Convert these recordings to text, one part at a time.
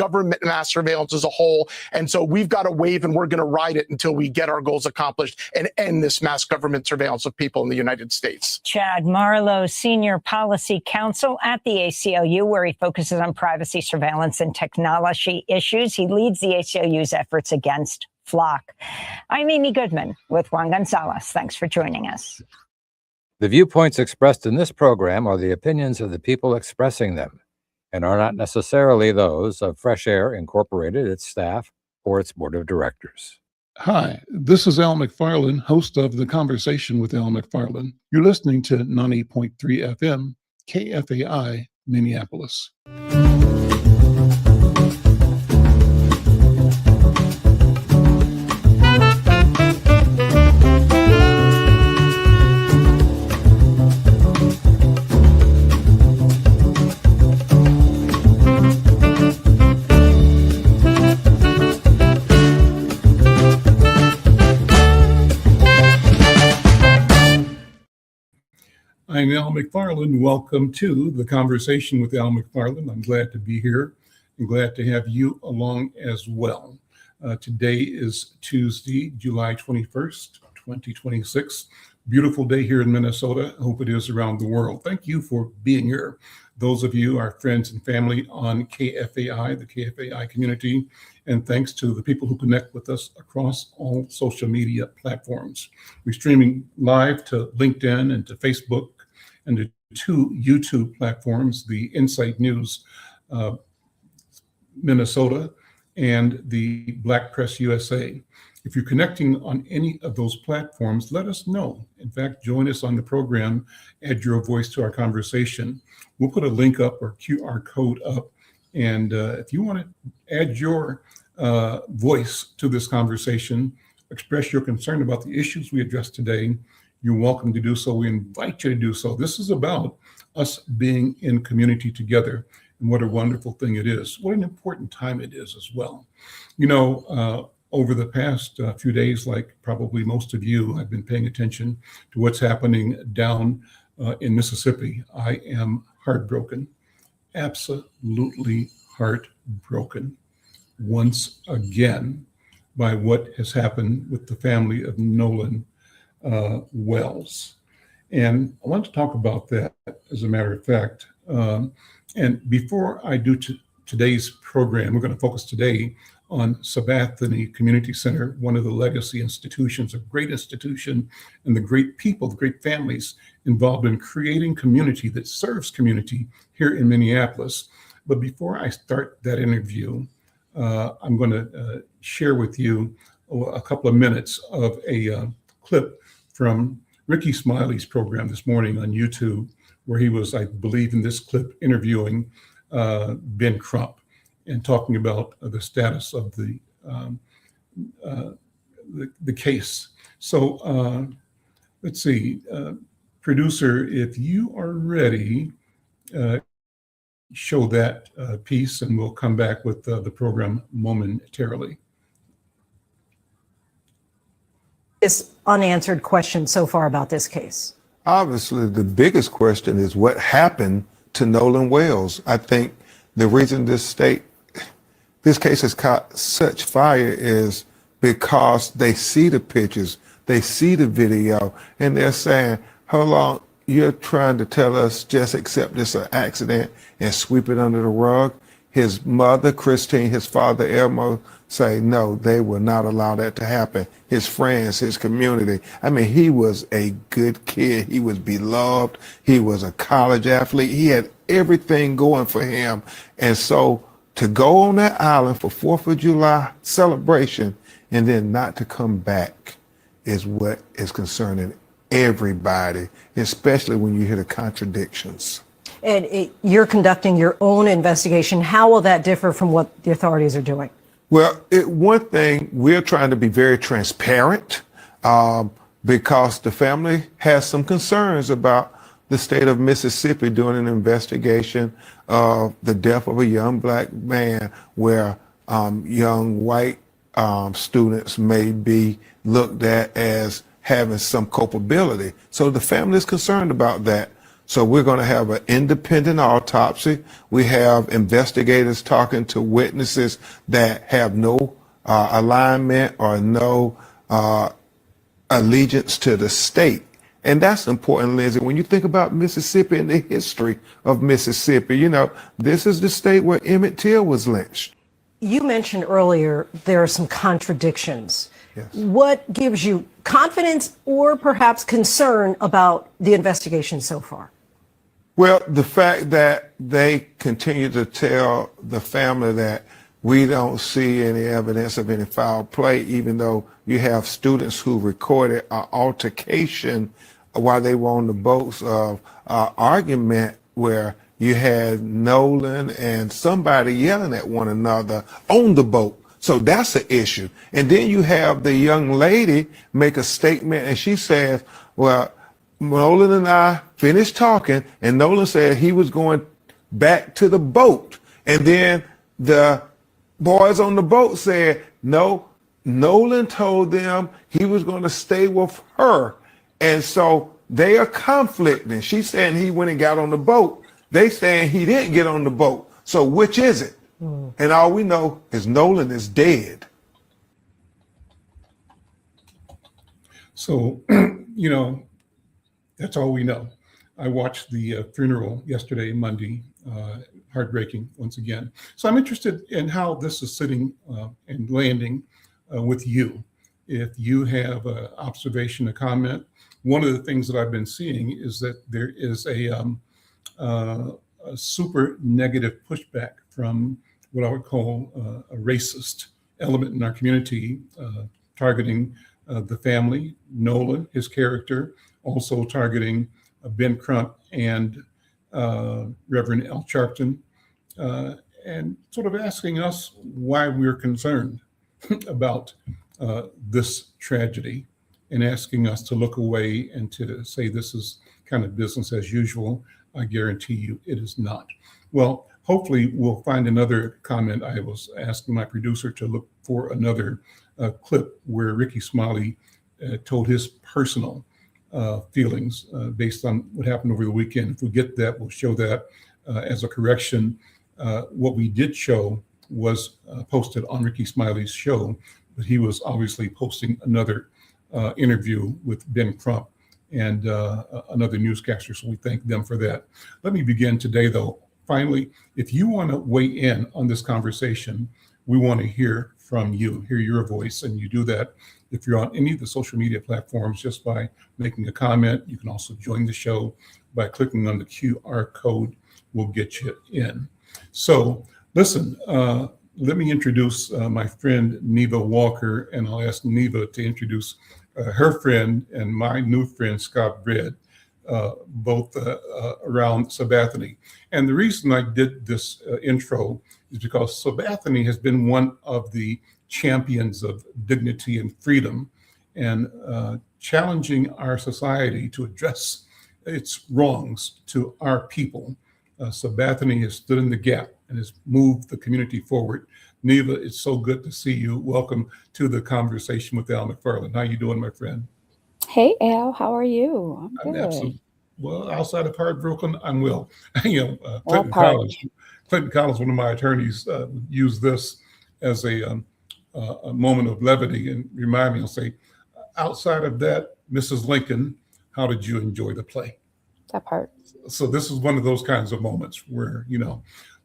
government mass surveillance as a whole. And so we've got a wave, and we're going to ride it until we get our goals accomplished and end this mass government surveillance of people in the United States. Chad Marlowe, Senior Policy Counsel at the ACLU, where he focuses on privacy, surveillance, and technology issues. He leads the ACLU's efforts against Flock. I'm Amy Goodman with Juan Gonzalez. Thanks for joining us. The viewpoints expressed in this program are the opinions of the people expressing them and are not necessarily those of Fresh Air Incorporated, its staff, or its board of directors. Hi, this is Al McFarlane, host of The Conversation with Al McFarlane. You're listening to 90.3 FM, KFAI, Minneapolis. I'm Al McFarlane. Welcome to The Conversation with Al McFarlane. I'm glad to be here and glad to have you along as well. Today is Tuesday, July 21st, 2026. Beautiful day here in Minnesota. I hope it is around the world. Thank you for being here. Those of you, our friends and family on KFAI, the KFAI community, and thanks to the people who connect with us across all social media platforms. We're streaming live to LinkedIn and to Facebook and to two YouTube platforms, the Insight News Minnesota and the Black Press USA. If you're connecting on any of those platforms, let us know. In fact, join us on the program, add your voice to our conversation. We'll put a link up or QR code up. And if you want to add your voice to this conversation, express your concern about the issues we addressed today, you're welcome to do so. We invite you to do so. This is about us being in community together, and what a wonderful thing it is. What an important time it is as well. You know, over the past few days, like probably most of you, I've been paying attention to what's happening down in Mississippi. I am heartbroken, absolutely heartbroken once again by what has happened with the family of Nolan Wells. And I want to talk about that, as a matter of fact. And before I do today's program, we're going to focus today on Sabathani Community Center, one of the legacy institutions, a great institution, and the great people, the great families involved in creating community that serves community here in Minneapolis. But before I start that interview, I'm going to share with you a couple of minutes of a clip from Ricky Smiley's program this morning on YouTube, where he was, I believe in this clip, interviewing Ben Crump and talking about the status of the case. So let's see, producer, if you are ready, show that piece, and we'll come back with the program momentarily. This unanswered question so far about this case? Obviously, the biggest question is what happened to Nolan Wells. I think the reason this case has caught such fire is because they see the pictures, they see the video, and they're saying, hold on, you're trying to tell us just accept this an accident and sweep it under the rug? His mother, Christine, his father, Elmo, say, no, they will not allow that to happen. His friends, his community. I mean, he was a good kid. He was beloved. He was a college athlete. He had everything going for him. And so to go on that island for 4th of July celebration and then not to come back is what is concerning everybody, especially when you hear the contradictions. And you're conducting your own investigation. How will that differ from what the authorities are doing? Well, one thing, we're trying to be very transparent because the family has some concerns about the state of Mississippi doing an investigation of the death of a young black man where young white students may be looked at as having some culpability. So the family is concerned about that. So we're going to have an independent autopsy. We have investigators talking to witnesses that have no alignment or no allegiance to the state. And that's important, Lindsay. When you think about Mississippi and the history of Mississippi, you know, this is the state where Emmett Till was lynched. You mentioned earlier there are some contradictions. Yes. What gives you confidence or perhaps concern about the investigation so far? Well, the fact that they continue to tell the family that we don't see any evidence of any foul play, even though you have students who recorded an altercation while they were on the boats of argument where you had Nolan and somebody yelling at one another on the boat. So that's an issue. And then you have the young lady make a statement and she says, well, Nolan and I finished talking and Nolan said he was going back to the boat. And then the boys on the boat said, no, Nolan told them he was going to stay with her. And so they are conflicting. She's saying he went and got on the boat. They saying he didn't get on the boat. So which is it? And all we know is Nolan is dead. So, you know, that's all we know. I watched the funeral yesterday, Monday, heartbreaking once again. So I'm interested in how this is sitting and landing with you. If you have an observation, a comment, one of the things that I've been seeing is that there is a super negative pushback from what I would call a racist element in our community, targeting the family, Nolan, his character, also targeting Ben Crump and Reverend Al Sharpton, and sort of asking us why we're concerned about this tragedy and asking us to look away and to say this is kind of business as usual. I guarantee you it is not. Well, hopefully we'll find another comment. I was asking my producer to look for another clip where Ricky Smiley told his personal feelings based on what happened over the weekend. If we get that, we'll show that as a correction. What we did show was posted on Ricky Smiley's show, but he was obviously posting another interview with Ben Crump and another newscaster, so we thank them for that. Let me begin today, though. Finally, if you want to weigh in on this conversation, we want to hear from you, hear your voice, and you do that if you're on any of the social media platforms just by making a comment. You can also join the show by clicking on the QR code. We'll get you in. So listen, let me introduce my friend Neva Walker, and I'll ask Neva to introduce her friend and my new friend, Scott Bread, both around Sabathani. And the reason I did this intro is because Sabathani has been one of the champions of dignity and freedom and challenging our society to address its wrongs to our people. Sabathani has stood in the gap and has moved the community forward. Neva, it's so good to see you. Welcome to the conversation with Al McFarlane. How you doing, my friend? Hey, Al, how are you? I'm good. Absolutely. Well, outside of heartbroken, I'm well. Well, Clinton Collins, one of my attorneys, used this as a moment of levity and remind me, I'll say, outside of that, Mrs. Lincoln, how did you enjoy the play? That part. So this is one of those kinds of moments where,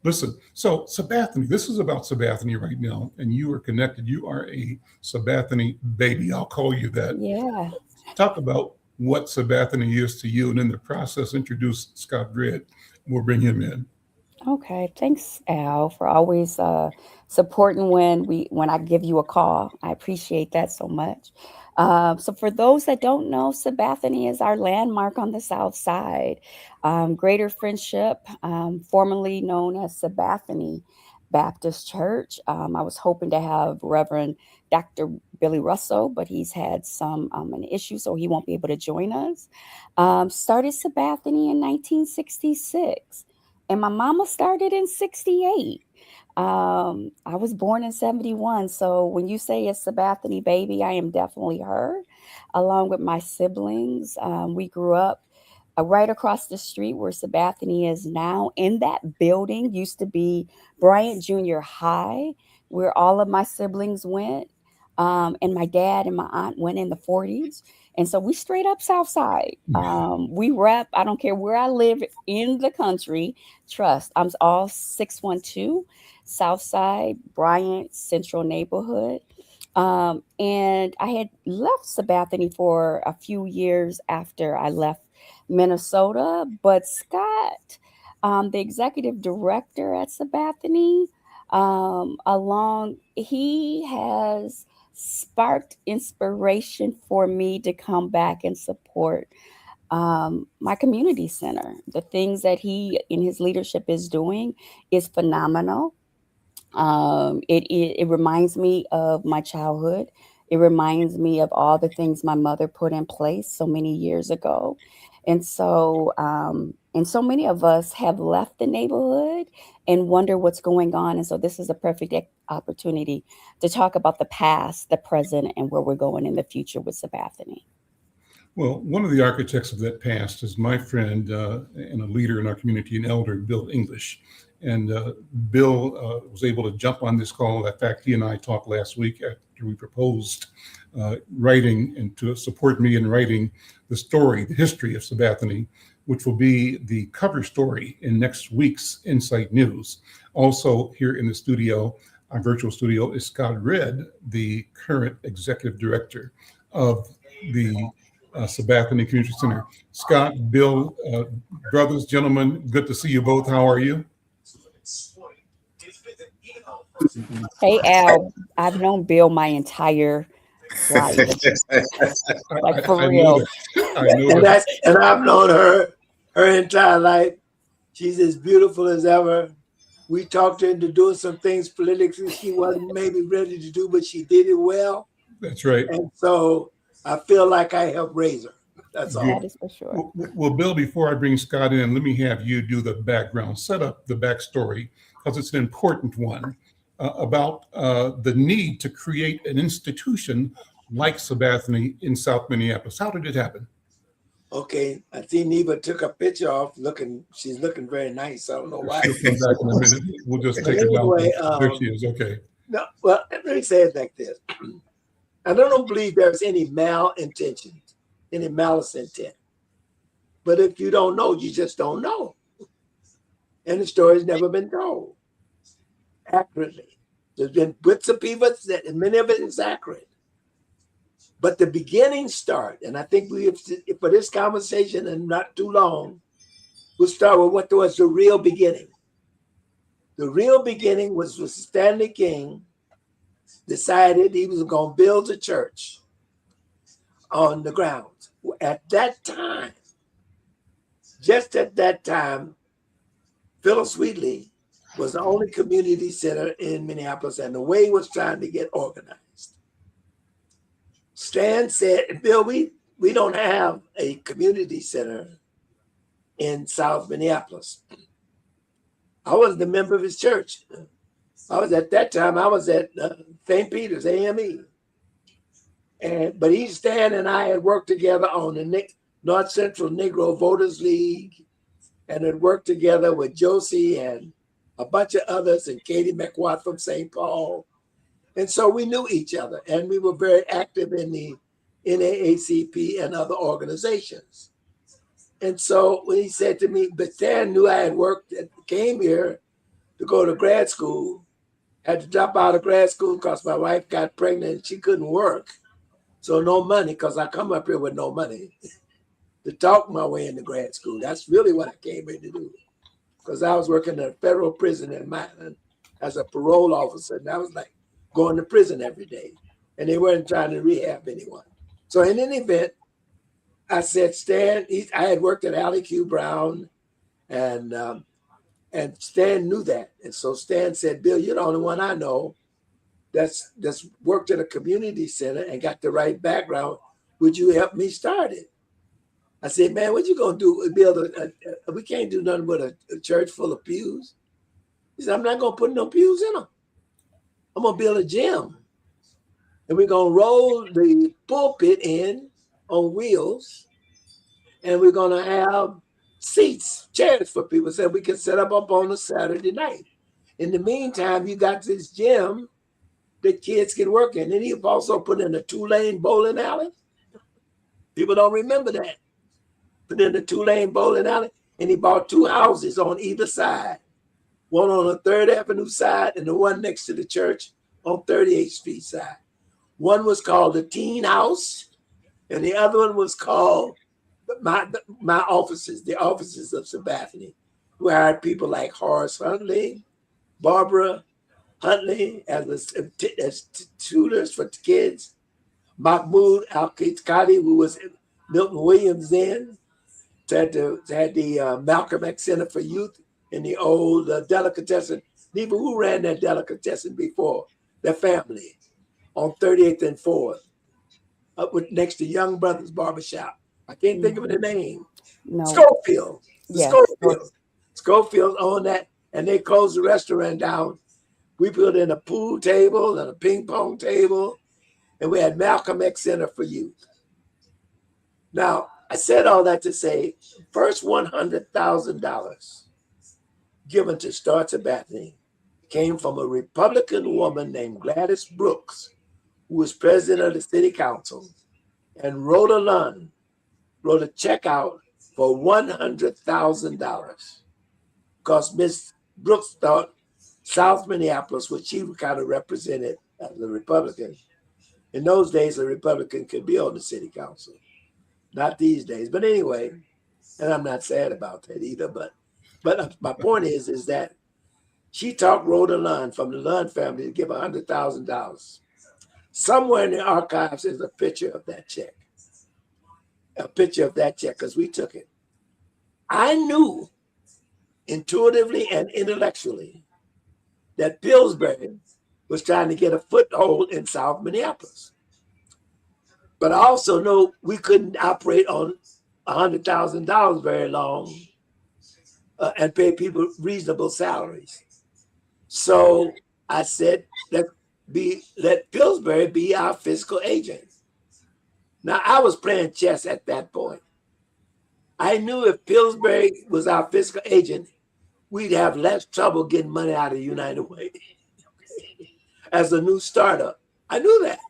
listen, so Sabathani, this is about Sabathani right now, and you are connected. You are a Sabathani baby. I'll call you that. Yeah. Talk about what Sabathani is to you, and in the process, introduce Scott Bread. We'll bring him in. Okay. Thanks, Al, for always supporting when I give you a call. I appreciate that so much. So for those that don't know, Sabathani is our landmark on the South Side. Greater Friendship, formerly known as Sabathani Baptist Church. I was hoping to have Reverend Dr. Billy Russell, but he's had an issue, so he won't be able to join us. Started Sabathani in 1966, and my mama started in 68. I was born in 71. So when you say it's Sabathani baby, I am definitely her, along with my siblings. We grew up right across the street where Sabathani is now, in that building used to be Bryant Junior High, where all of my siblings went. And my dad and my aunt went in the 40s. And so we straight up South Side. We rep, I don't care where I live in the country. Trust, I'm all 612 South Side, Bryant, Central Neighborhood. And I had left Sabathani for a few years after I left Minnesota. But Scott, the executive director at Sabathani, he has sparked inspiration for me to come back and support my community center. The things that he in his leadership is doing is phenomenal. It reminds me of my childhood. It reminds me of all the things my mother put in place so many years ago. And so many of us have left the neighborhood and wonder what's going on. And so this is a perfect opportunity to talk about the past, the present, and where we're going in the future with Sabathani. Well, one of the architects of that past is my friend and a leader in our community, an elder, Bill English. And Bill was able to jump on this call. In fact, he and I talked last week after we proposed writing and to support me in writing the story, the history of Sabathani, which will be the cover story in next week's Insight News. Also here in the studio, our virtual studio, is Scott Redd, the current executive director of the Sabathani Community Center. Scott, Bill, brothers, gentlemen, good to see you both. How are you? Hey, Al, I've known Bill my entire life. Like, for real. And I've known her entire life. She's as beautiful as ever. We talked her into doing some things politically she wasn't maybe ready to do, but she did it well. That's right. And so I feel like I helped raise her. That's all. That is for sure. Well, Bill, before I bring Scott in, let me have you do the background, set up the backstory, because it's an important one, about the need to create an institution like Sabathani in South Minneapolis. How did it happen? Okay, I see Neva took a picture off she's looking very nice. I don't know why. She'll come back in a minute. We'll just take it down. There she is, okay. No, well, let me say it like this. I don't believe there's any malintention, any malice intent. But if you don't know, you just don't know. And the story's never been told accurately. There's been bits of people that, and many of it is accurate. But the beginning start, and I think for this conversation and not too long, we'll start with what was the real beginning. The real beginning was Stanley King decided he was going to build a church on the grounds. At that time, just at that time, Phyllis Wheatley was the only community center in Minneapolis, and the way was trying to get organized. Stan said, Bill, we don't have a community center in South Minneapolis. I was the member of his church. At that time, I was at St. Peter's, AME. But Stan and I had worked together on the North Central Negro Voters League, and had worked together with Josie and a bunch of others, and Katie McWatt from St. Paul. And so we knew each other, and we were very active in the NAACP and other organizations. And so when he said to me, but Stan knew I had came here to go to grad school, had to drop out of grad school because my wife got pregnant and she couldn't work. So no money, because I come up here with no money to talk my way into grad school. That's really what I came here to do, because I was working at a federal prison in Manhattan as a parole officer, and I was like going to prison every day, and they weren't trying to rehab anyone. So in any event, I said, Stan, I had worked at Allie Q. Brown, and Stan knew that. And so Stan said, Bill, you're the only one I know that's worked at a community center and got the right background. Would you help me start it? I said, man, what you gonna do? Build we can't do nothing but a church full of pews. He said, I'm not gonna put no pews in them. I'm gonna build a gym, and we're gonna roll the pulpit in on wheels, and we're going to have seats, chairs for people so we can set up on a Saturday night. In the meantime, you got this gym that kids can work in. And he also put in a 2-lane bowling alley. People don't remember that. Put in a 2-lane bowling alley, and he bought 2 houses on either side. One on the 3rd Avenue side and the one next to the church on 38th Street side. One was called the Teen House, and the other one was called my offices, the offices of Sabathani, who hired people like Horace Huntley, Barbara Huntley as tutors for kids, Mahmoud Al-Qadi, who was Milton Williams then, had the Malcolm X Center for Youth in the old delicatessen. People who ran that delicatessen before, their family, on 38th and 4th, up with next to Young Brothers Barbershop. I can't think of the name. No. Schofield. Yes. Schofield owned that, and they closed the restaurant down. We put in a pool table and a ping pong table, and we had Malcolm X Center for Youth. Now, I said all that to say, first $100,000 given to start Sabathani came from a Republican woman named Gladys Brooks, who was president of the city council, and Rhoda Lunn wrote a check out for $100,000 because Miss Brooks thought South Minneapolis, which she kind of represented as a Republican. In those days, a Republican could be on the city council. Not these days. But anyway, and I'm not sad about that either. But my point is that she talked Rhoda Lunn from the Lunn family to give $100,000. Somewhere in the archives is a picture of that check. A picture of that check, because we took it. I knew intuitively and intellectually that Pillsbury was trying to get a foothold in South Minneapolis. But I also know we couldn't operate on $100,000 very long and pay people reasonable salaries. So I said, let Pillsbury be our fiscal agent. Now, I was playing chess at that point. I knew if Pillsbury was our fiscal agent, we'd have less trouble getting money out of United Way as a new startup. I knew that.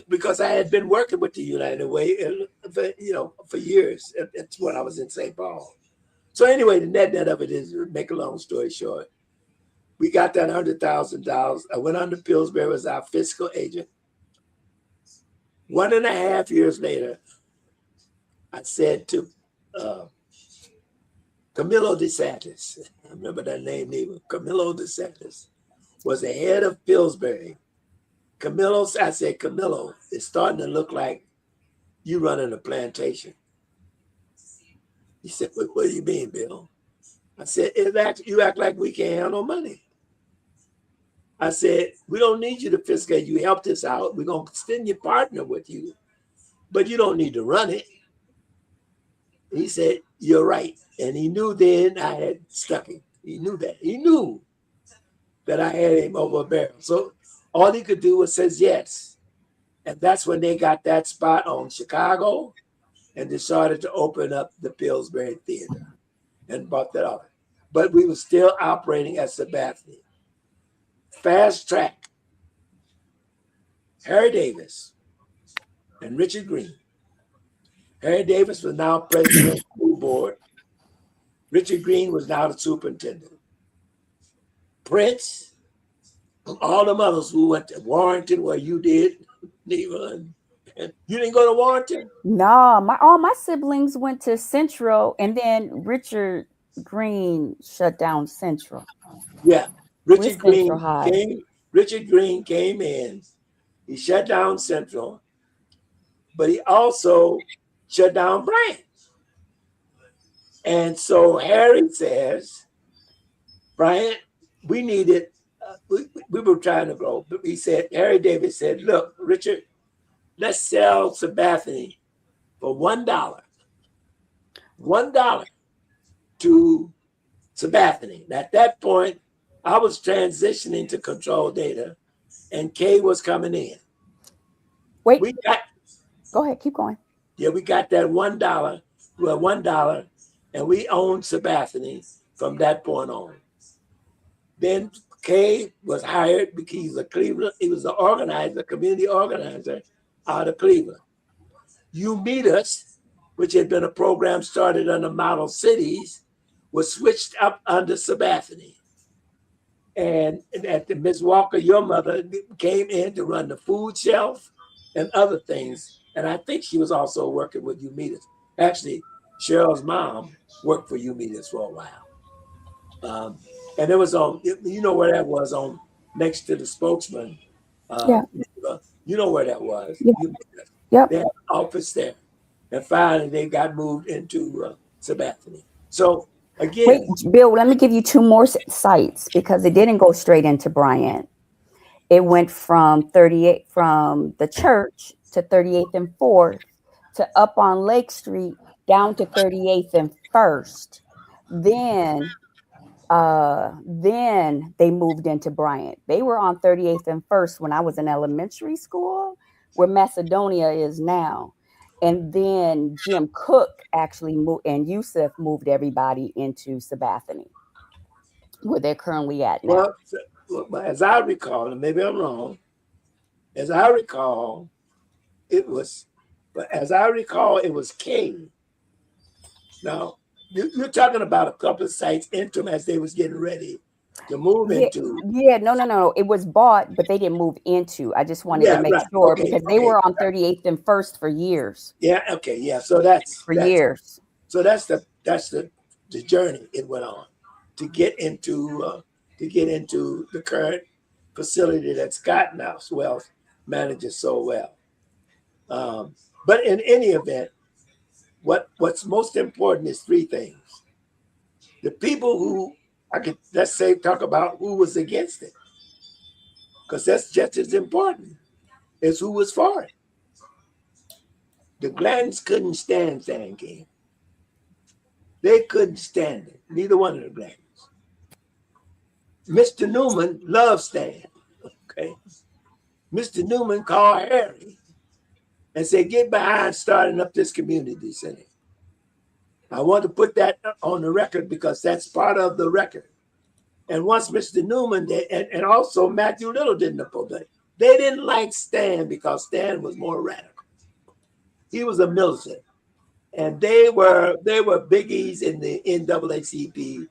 Because I had been working with the United Way for years. That's when I was in St. Paul. So anyway, the net of it is, make a long story short, we got that $100,000. I went under Pillsbury as our fiscal agent. 1.5 years later, I said to Camilo DeSantis, I remember that name even, Camilo DeSantis was the head of Pillsbury. I said, Camilo, it's starting to look like you running a plantation. He said, what do you mean, Bill? I said, you act like we can't handle money. I said, we don't need you to fiscate. You helped us out. We're going to extend your partner with you, but you don't need to run it. He said, you're right. And he knew then I had stuck him. He knew that. He knew that I had him over a barrel. So all he could do was say yes. And that's when they got that spot on Chicago and decided to open up the Pillsbury Theater and bought that off. But we were still operating as Sabathani. Fast track. Harry Davis and Richard Green. Harry Davis was now president of the school board. Richard Green was now the superintendent. Prince, all the others who went to Warrenton, where you did, Neva, and you didn't go to Warrenton? No, all my siblings went to Central, and then Richard Green shut down Central. Yeah, Richard Green came in. He shut down Central, but he also shut down Bryant. And so Harry says, Bryant, we needed, we were trying to grow. But he said, Harry Davis said, look, Richard, let's sell Sabathani for $1. $1 to Sabathani. And at that point, I was transitioning to Control Data, and Kay was coming in. Wait, go ahead, keep going. Yeah, we got that $1. Well, $1, and we owned Sabathani from that point on. Then Kay was hired because he's a Cleveland. He was an organizer, community organizer out of Cleveland. You Meet Us, which had been a program started under Model Cities, was switched up under Sabathani. And at the Ms. Walker, your mother, came in to run the food shelf and other things. And I think she was also working with You Meet Us. Actually, Cheryl's mom worked for You Meet Us for a while. And it was on, you know where that was, on next to the Spokesman. Yeah. You know where that was. Yeah. You Meet Us. Yep. They had an office there. And finally, they got moved into Sabathani. So again, Wait, Bill, let me give you two more sites because it didn't go straight into Bryant. It went from 38 from the church to 38th and 4th to up on Lake Street down to 38th and 1st. Then they moved into Bryant. They were on 38th and 1st when I was in elementary school, where Macedonia is now. And then Jim Cook actually moved, and Yusuf moved everybody into Sabathani, where they're currently at now. Well, as I recall, and maybe I'm wrong, as I recall, it was K. Now, you're talking about a couple of sites interim as they was getting ready to move into. Yeah, no. It was bought, but they didn't move into. I just wanted to make sure because they were on 38th and 1st for years. Yeah, okay, yeah. So that's years. So that's the journey it went on to get into the current facility that Scott now manages so well. But in any event, what's most important is three things. The people who talk about who was against it, because that's just as important as who was for it. The Glantons couldn't stand Stan King. They couldn't stand it. Neither one of the Glantons. Mr. Newman loved Stan. Okay. Mr. Newman called Harry and said, "Get behind starting up this community center." I want to put that on the record because that's part of the record. And once Mr. Newman did, and also Matthew Little didn't oppose it. They didn't like Stan because Stan was more radical. He was a militant. And they were biggies in the NAACP,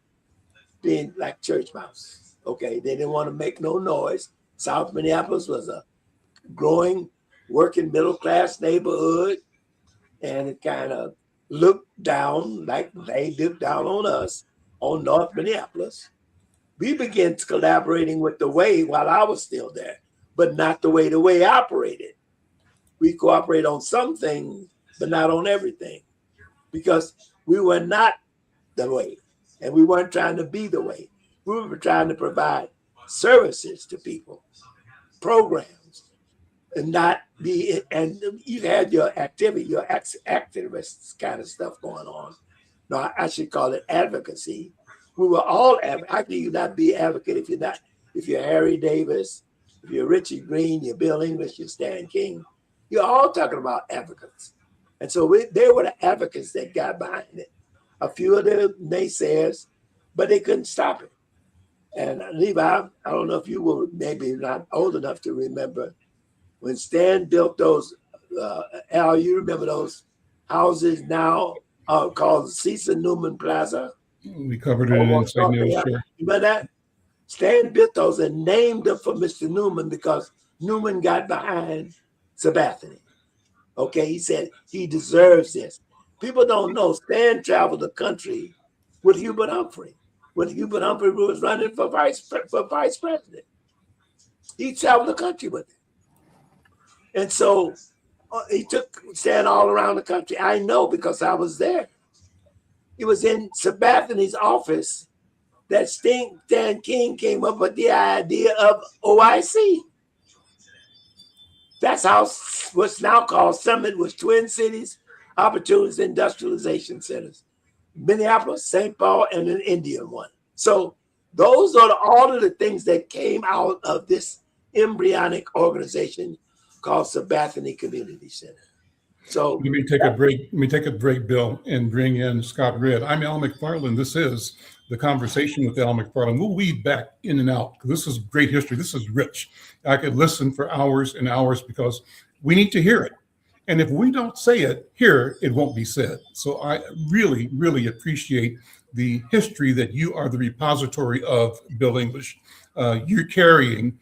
being like church mouse. Okay, they didn't want to make no noise. South Minneapolis was a growing working middle class neighborhood, and it kind of looked down like they looked down on us on North Minneapolis. We began collaborating with the Way while I was still there, but not the way operated. We cooperate on some things, but not on everything, because we were not the Way, and we weren't trying to be the Way. We were trying to provide services to people, programs, and not be. And you had your activity, your activist kind of stuff going on. No, I should call it advocacy. We were all how can you not be advocate if you're Harry Davis, if you're Richard Green, you're Bill English, you're Stan King. You're all talking about advocates. And so they were the advocates that got behind it. A few of the naysayers, but they couldn't stop it. And Levi, I don't know if you were maybe not old enough to remember when Stan built those, Al, you remember those houses now called Cecil Newman Plaza? We covered it in Signal, sure. Remember that? Stan built those and named them for Mr. Newman because Newman got behind Sabathani. Okay, he said he deserves this. People don't know Stan traveled the country with Hubert Humphrey. When Hubert Humphrey was running for vice president, he traveled the country with him. And so he took Stan all around the country. I know because I was there. It was in Sabathani's office that Stan King came up with the idea of OIC. That's how what's now called Summit was Twin Cities Opportunities Industrialization Centers. Minneapolis, St. Paul, and an Indian one. So those are all of the things that came out of this embryonic organization called Sabathani Community Center. So Let me take a break. Let me take a break, Bill, and bring in Scott Red. I'm Al McFarlane. This is The Conversation with Al McFarlane. We'll weave back in and out because this is great history. This is rich. I could listen for hours and hours because we need to hear it. And if we don't say it here, it won't be said. So I really, really appreciate the history that you are the repository of, Bill English. You're carrying,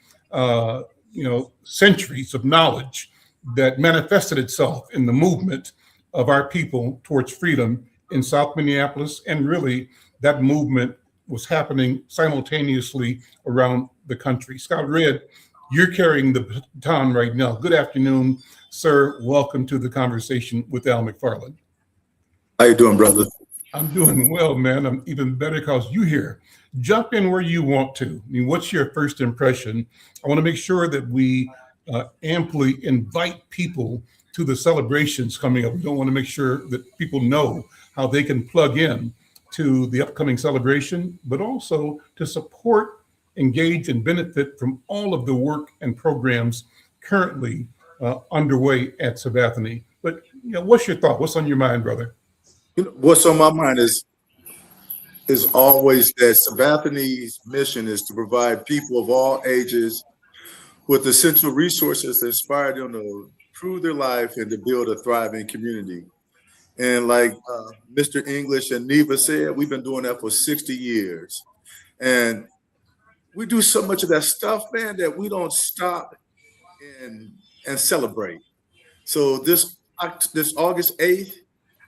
centuries of knowledge that manifested itself in the movement of our people towards freedom in South Minneapolis. And really, that movement was happening simultaneously around the country. Scott Red, you're carrying the baton right now. Good afternoon, sir. Welcome to The Conversation with Al McFarlane. How you doing, brother? I'm doing well, man. I'm even better because you here. Jump in where you want to. I mean, what's your first impression? I want to make sure that we amply invite people to the celebrations coming up. We don't want to make sure that people know how they can plug in to the upcoming celebration, but also to support, engage, and benefit from all of the work and programs currently underway at Sabathani. But what's your thought? What's on your mind, brother? What's on my mind is always that Sabathani's mission is to provide people of all ages with essential resources to inspire them to improve their life and to build a thriving community. And like Mr. English and Neva said, we've been doing that for 60 years. And we do so much of that stuff, man, that we don't stop and celebrate. So this August 8th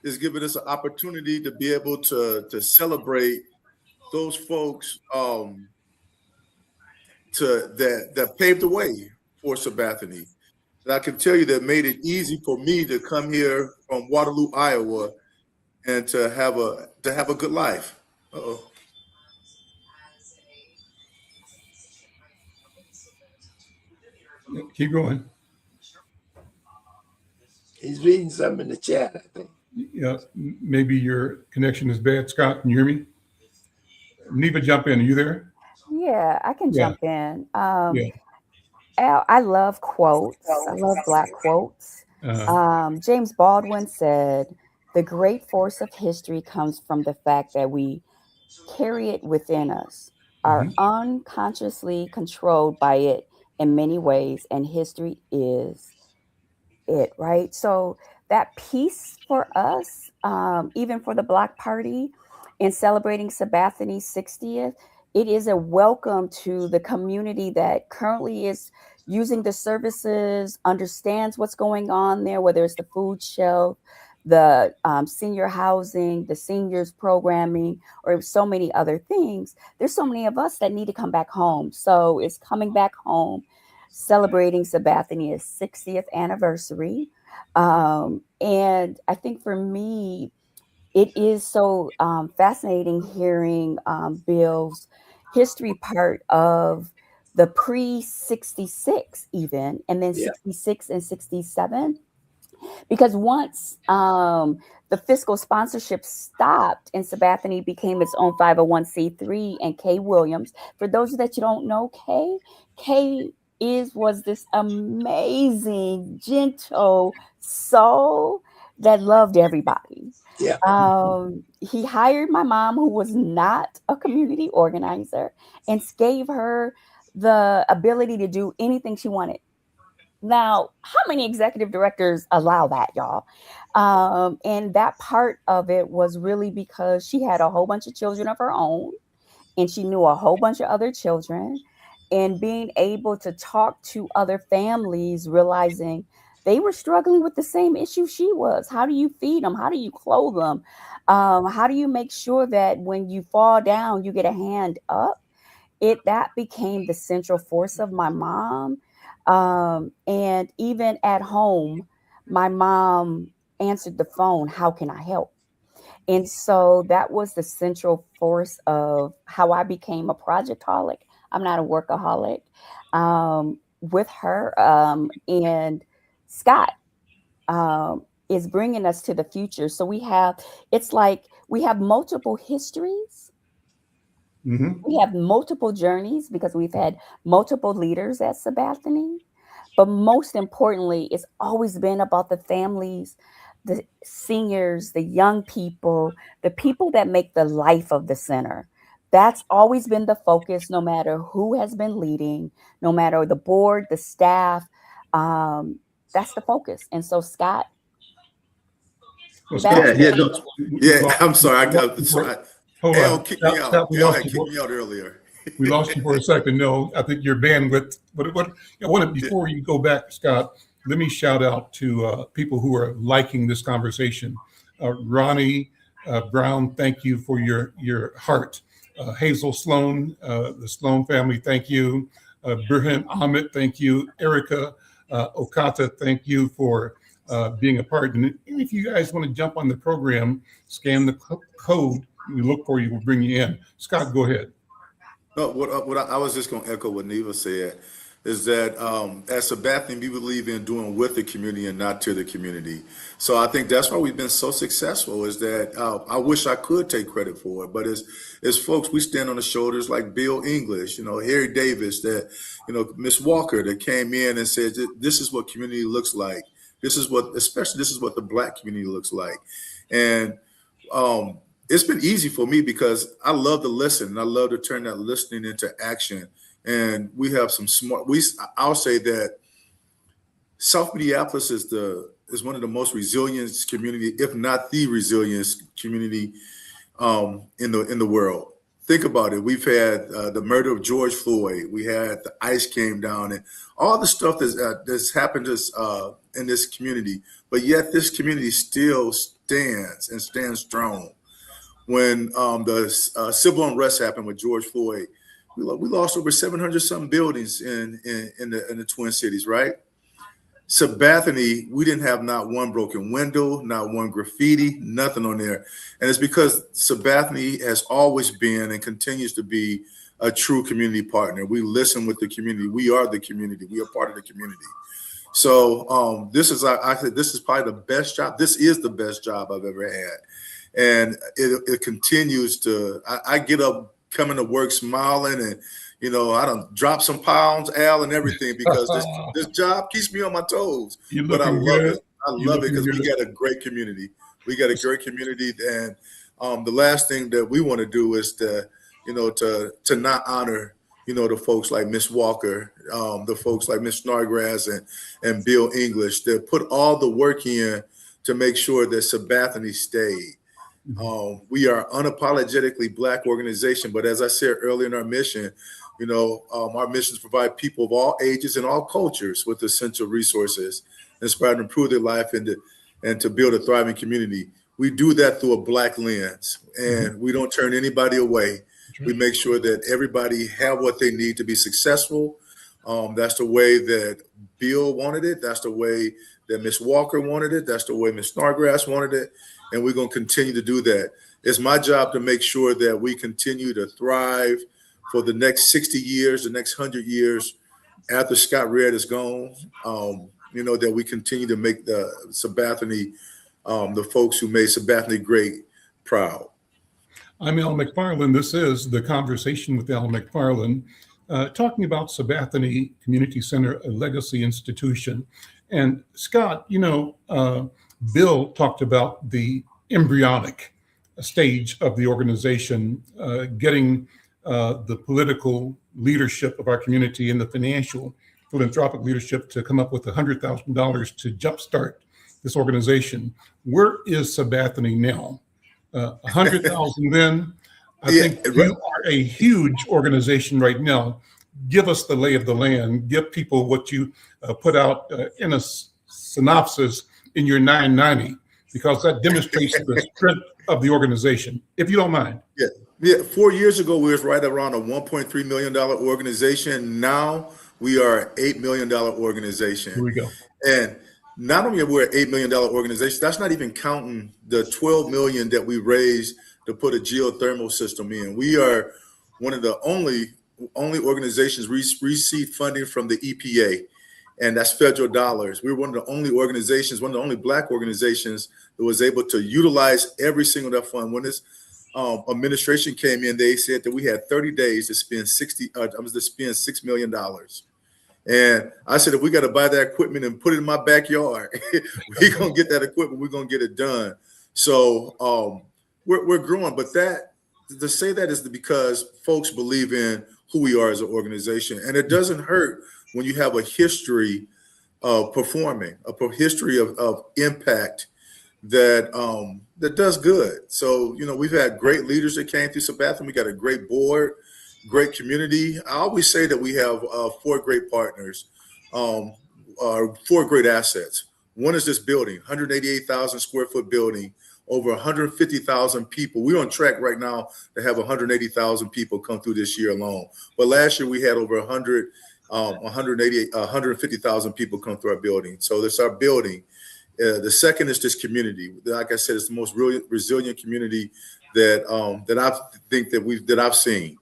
is giving us an opportunity to be able to celebrate those folks that paved the way for Sabathani. And I can tell you that made it easy for me to come here from Waterloo, Iowa, and to have a good life. Uh-oh. Keep going. he's reading something in the chat, I think. Yeah, maybe your connection is bad. Scott, can you hear me? Neva, jump in. Are you there? Yeah, I can jump in. Yeah. Al, I love quotes. I love Black quotes. James Baldwin said, "The great force of history comes from the fact that we carry it within us, are unconsciously controlled by it in many ways, and history is it," right? So that piece for us, even for the Black Party, in celebrating Sabathani's 60th, it is a welcome to the community that currently is using the services, understands what's going on there, whether it's the food shelf, the senior housing, the seniors programming, or so many other things. There's so many of us that need to come back home. So it's coming back home, celebrating Sabathani's 60th anniversary. And I think for me, it is so fascinating hearing Bill's history part of the pre-66 even, and then 66 and 67. Because once the fiscal sponsorship stopped and Sabathani became its own 501c3, and Kay Williams, for those that you don't know, Kay was this amazing, gentle soul that loved everybody. Yeah. He hired my mom, who was not a community organizer, and gave her the ability to do anything she wanted. Now, how many executive directors allow that, y'all? And that part of it was really because she had a whole bunch of children of her own, and she knew a whole bunch of other children, and being able to talk to other families, realizing they were struggling with the same issue she was. How do you feed them? How do you clothe them? How do you make sure that when you fall down, you get a hand up? That became the central force of my mom. And even at home, my mom answered the phone, "How can I help?" And so that was the central force of how I became a projectaholic. I'm not a workaholic. With her, and Scott is bringing us to the future. So it's like we have multiple histories. We have multiple journeys because we've had multiple leaders at Sabathani. But most importantly, it's always been about the families, the seniors, the young people, the people that make the life of the center. That's always been the focus, no matter who has been leading, no matter the board, the staff. That's the focus. And so, Scott, Well, back Scott, Yeah, to yeah, you. no, yeah. I'm sorry. hold Al on. kicked me out. Scott, Al had kicked me out earlier. we lost you for a second. No, I think your bandwidth. I want before you go back, Scott, let me shout out to people who are liking this conversation. Ronnie Brown, thank you for your heart. Hazel Sloan, the Sloan family, thank you. Burhan Ahmed, thank you. Erica Okata, thank you for being a part. And if you guys want to jump on the program, scan the code. We look for you. We'll bring you in. Scott, go ahead. No, what I was just going to echo what Neva said is that as Sabathani, we believe in doing with the community and not to the community. So I think that's why we've been so successful. Is that I wish I could take credit for it, but as folks, we stand on the shoulders like Bill English, Harry Davis, that Miss Walker that came in and said this is what community looks like. This is what the Black community looks like, and it's been easy for me because I love to listen and I love to turn that listening into action. And we have some I'll say that South Minneapolis is one of the most resilient community, if not the resilient community in the world. Think about it. We've had the murder of George Floyd. We had the ICE came down and all the stuff that's happened to us in this community. But yet this community still stands strong. When the civil unrest happened with George Floyd, we lost over 700 something buildings in the Twin Cities, right? Sabathani, we didn't have not one broken window, not one graffiti, nothing on there. And it's because Sabathani has always been and continues to be a true community partner. We listen with the community. We are the community. We are part of the community. So this is probably the best job. This is the best job I've ever had. And it continues to, I get up coming to work smiling and, I done drop some pounds, Al, and everything because this job keeps me on my toes. But I love it. I love it because we got a great community. We got a great community. And the last thing that we want to do is to not honor, the folks like Miss Walker, the folks like Miss Snargrass and Bill English that put all the work in to make sure that Sabathani stayed. We are unapologetically Black organization, but as I said earlier in our mission, our mission is to provide people of all ages and all cultures with essential resources, inspire and improve their life and to build a thriving community. We do that through a Black lens, and we don't turn anybody away. We make sure that everybody have what they need to be successful. That's the way that Bill wanted it. That's the way that Miss Walker wanted it. That's the way Miss Snargrass wanted it. And we're going to continue to do that. It's my job to make sure that we continue to thrive for the next 60 years, the next 100 years after Scott Red is gone, that we continue to make the Sabathani, the folks who made Sabathani great, proud. I'm Al McFarlane. This is The Conversation with Al McFarlane, talking about Sabathani Community Center, a legacy institution. And Scott, Bill talked about the embryonic stage of the organization, getting the political leadership of our community and the financial philanthropic leadership to come up with $100,000 to jumpstart this organization. Where is Sabathani now? 100,000 then. I think you are a huge organization right now. Give us the lay of the land. Give people what you put out in a synopsis in your 990, because that demonstrates the strength of the organization, if you don't mind. Yeah. 4 years ago, we was right around a $1.3 million organization. Now we are an $8 million organization. Here we go. And not only are we an $8 million organization, that's not even counting the $12 million that we raised to put a geothermal system in. We are one of the only organizations receive funding from the EPA, and that's federal dollars. We're one of the only organizations, one of the only Black organizations that was able to utilize every single that fund. When this administration came in, they said that we had 30 days to spend $6 million. And I said, if we got to buy that equipment and put it in my backyard, we're going to get that equipment. We're going to get it done. So we're growing. But that to say that is because folks believe in who we are as an organization. And it doesn't hurt when you have a history of performing, a history of impact that that does good. So, you know, we've had great leaders that came through Sabathon. We got a great board, great community. I always say that we have 4 great partners, 4 great assets. One is this building, 188,000 square foot building, over 150,000 people. We're on track right now to have 180,000 people come through this year alone. But last year we had over 150,000 people come through our building. So that's our building. The second is this community. Like I said, it's the most resilient community that that I've seen.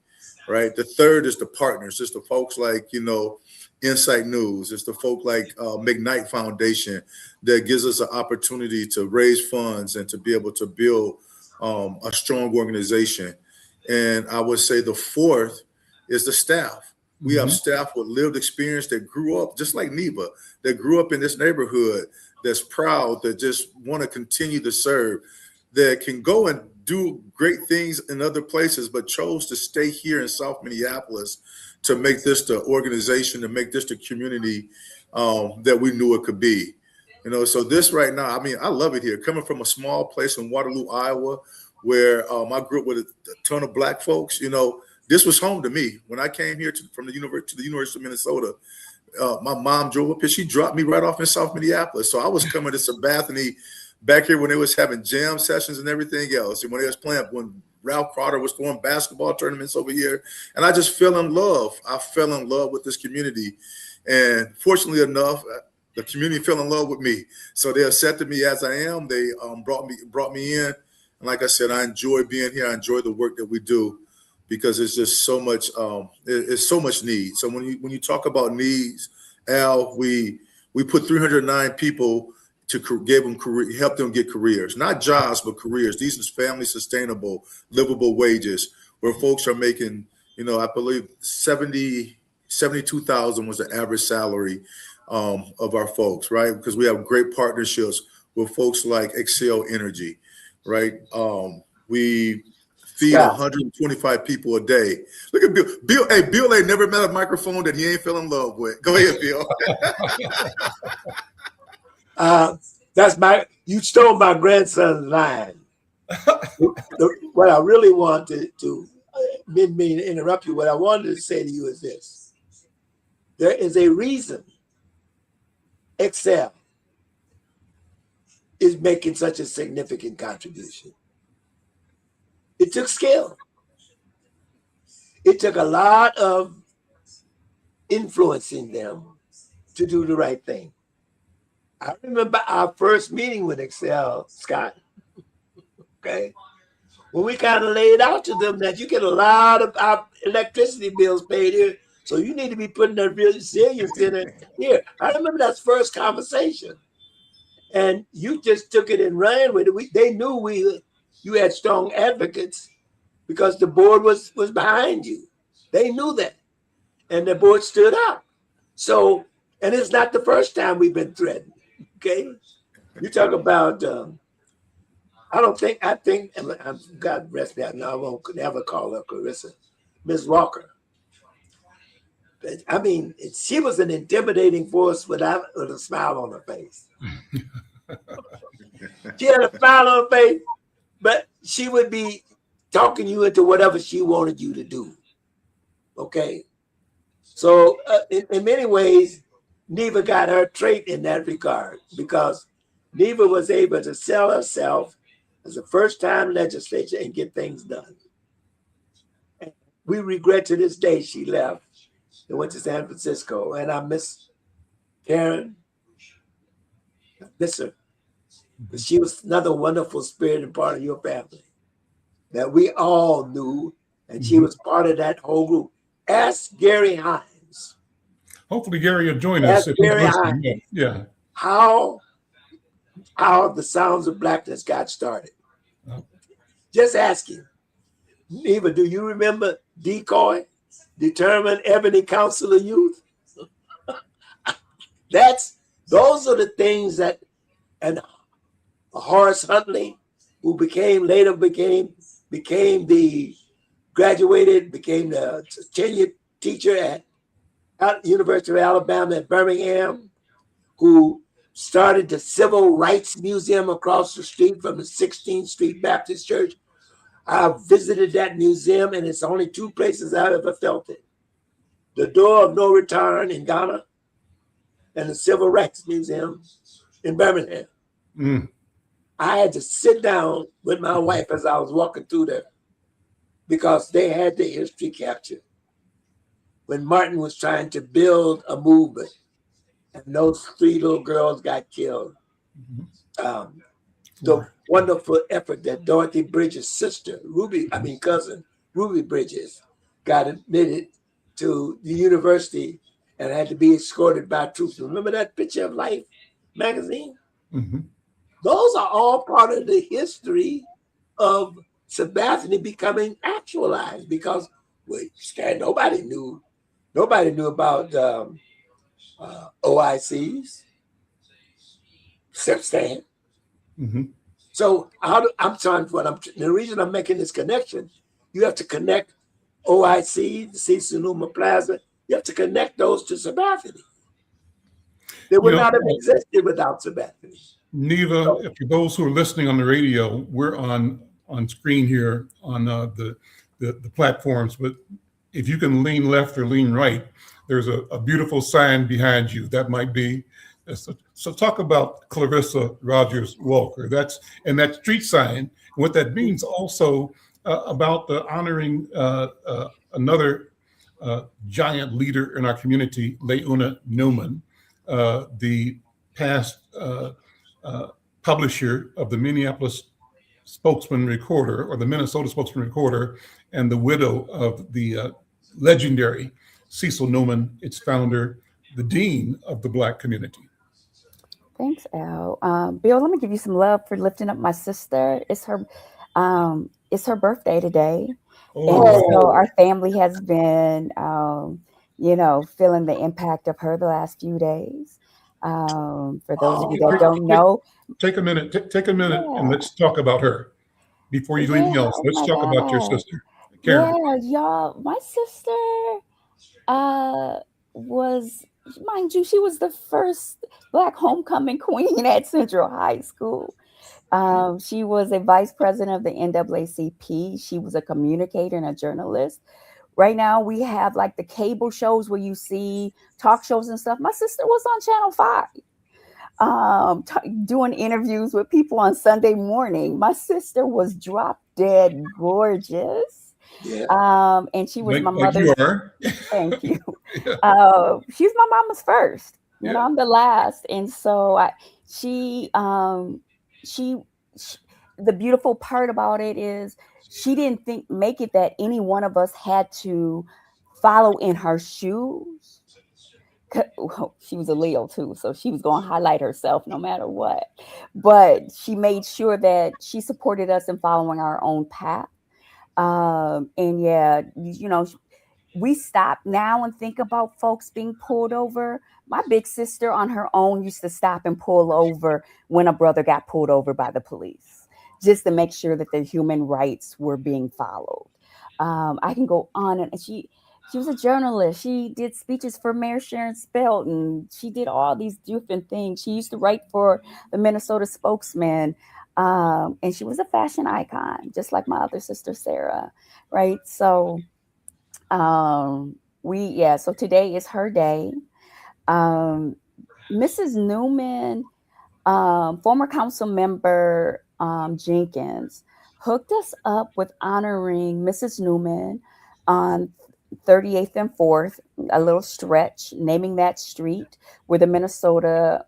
Right. The third is the partners. It's the folks like, you know, Insight News. It's the folk like McKnight Foundation that gives us an opportunity to raise funds and to be able to build a strong organization. And I would say the fourth is the staff. We have staff with lived experience that grew up just like Neva, that grew up in this neighborhood, that's proud, that just want to continue to serve, that can go and do great things in other places, but chose to stay here in South Minneapolis to make this the organization, to make this the community that we knew it could be. You know, so this right now, I mean, I love it here. Coming from a small place in Waterloo, Iowa, where I grew up with a ton of Black folks, you know, this was home to me. When I came here from the University of Minnesota, my mom drove up here. She dropped me right off in South Minneapolis. So I was coming to Sabathony back here when they was having jam sessions and everything else. And when they was playing, when Ralph Crowder was throwing basketball tournaments over here. And I just fell in love. I fell in love with this community. And fortunately enough, the community fell in love with me. So they accepted me as I am. They brought me in. And like I said, I enjoy being here. I enjoy the work that we do, because it's just so much, it's so much need. So when you talk about needs, Al, we put 309 people to help them get careers, not jobs, but careers. These are family sustainable, livable wages where folks are making, you know, I believe 72,000 was the average salary of our folks, right? Because we have great partnerships with folks like Excel Energy, right? We feed 125 people a day. Look at Bill. Bill ain't never met a microphone that he ain't fell in love with. Go ahead, Bill. You stole my grandson's line. What I really wanted to, didn't mean to interrupt you. What I wanted to say to you is this. There is a reason Excel is making such a significant contribution. It took skill. It took a lot of influencing them to do the right thing. I remember our first meeting with Excel, Scott, okay? When we kind of laid out to them that you get a lot of our electricity bills paid here, so you need to be putting that resilience in it here. I remember that first conversation. And you just took it and ran with it. They knew you had strong advocates because the board was behind you. They knew that. And the board stood up. So, and it's not the first time we've been threatened. Okay, you talk about. I think. God rest me. I won't never call her Clarissa, Ms. Walker. But, I mean, she was an intimidating force with a smile on her face. She had a smile on her face, but she would be talking you into whatever she wanted you to do. Okay, so in many ways, Neva got her trait in that regard, because Neva was able to sell herself as a first-time legislator and get things done. And we regret to this day she left and went to San Francisco. And I miss Karen. I miss her. But she was another wonderful spirit and part of your family that we all knew, and she was part of that whole group. Ask Gary Hines. Hopefully Gary will join us. Yeah. How the Sounds of Blackness got started. Just ask him. Neva, do you remember Decoy, Determined Ebony Council of Youth? those are the things that, and Horace Huntley, who later became the tenured teacher at University of Alabama at Birmingham, who started the Civil Rights Museum across the street from the 16th Street Baptist Church. I visited that museum, and it's only two places I've ever felt it: the Door of No Return in Ghana and the Civil Rights Museum in Birmingham. Mm. I had to sit down with my wife as I was walking through there because they had the history captured when Martin was trying to build a movement and those three little girls got killed. The wonderful effort that Dorothy Bridges' sister, cousin Ruby Bridges, got admitted to the university and had to be escorted by troops. Remember that Picture of Life magazine? Mm-hmm. Those are all part of the history of Sabathani becoming actualized because nobody knew about OICs, except Stan. Mm-hmm. So the reason I'm making this connection, you have to connect OIC, the Cecil Numa Plaza, you have to connect those to Sabathani. They would not have existed without Sabathani. Neva, for those who are listening on the radio, we're on screen here on the platforms, but if you can lean left or lean right, there's a beautiful sign behind you. That might be, so talk about Clarissa Rogers Walker. That's that street sign, what that means also about the honoring another giant leader in our community, Leuna Newman, the past publisher of the Minneapolis Spokesman Recorder, or the Minnesota Spokesman Recorder, and the widow of the legendary Cecil Newman, its founder, the dean of the Black community. Thanks, Al. Bill, let me give you some love for lifting up my sister. It's her birthday today. And so our family has been, feeling the impact of her the last few days. For those of you that don't know, take a minute and let's talk about her before you do anything else. Let's talk about your sister, Karen. Yeah, y'all, my sister was, mind you, she was the first Black homecoming queen at Central High School. She was a vice president of the NAACP. She was a communicator and a journalist. Right now, we have like the cable shows where you see talk shows and stuff. My sister was on Channel 5 doing interviews with people on Sunday morning. My sister was drop dead gorgeous. Yeah. And she was my like mother's. You are. Thank you. She's my mama's first. You know, I'm the last. And so she the beautiful part about it is she didn't make it that any one of us had to follow in her shoes. She was a Leo too, so she was going to highlight herself no matter what. But she made sure that she supported us in following our own path. And yeah, we stop now and think about folks being pulled over. My big sister on her own used to stop and pull over when a brother got pulled over by the police, just to make sure that their human rights were being followed. I can go on, and she was a journalist. She did speeches for Mayor Sharon Spelt, and she did all these different things. She used to write for the Minnesota Spokesman. And she was a fashion icon, just like my other sister, Sarah, right? So so today is her day. Mrs. Newman, former council member Jenkins, hooked us up with honoring Mrs. Newman on 38th and 4th, a little stretch, naming that street where the Minnesota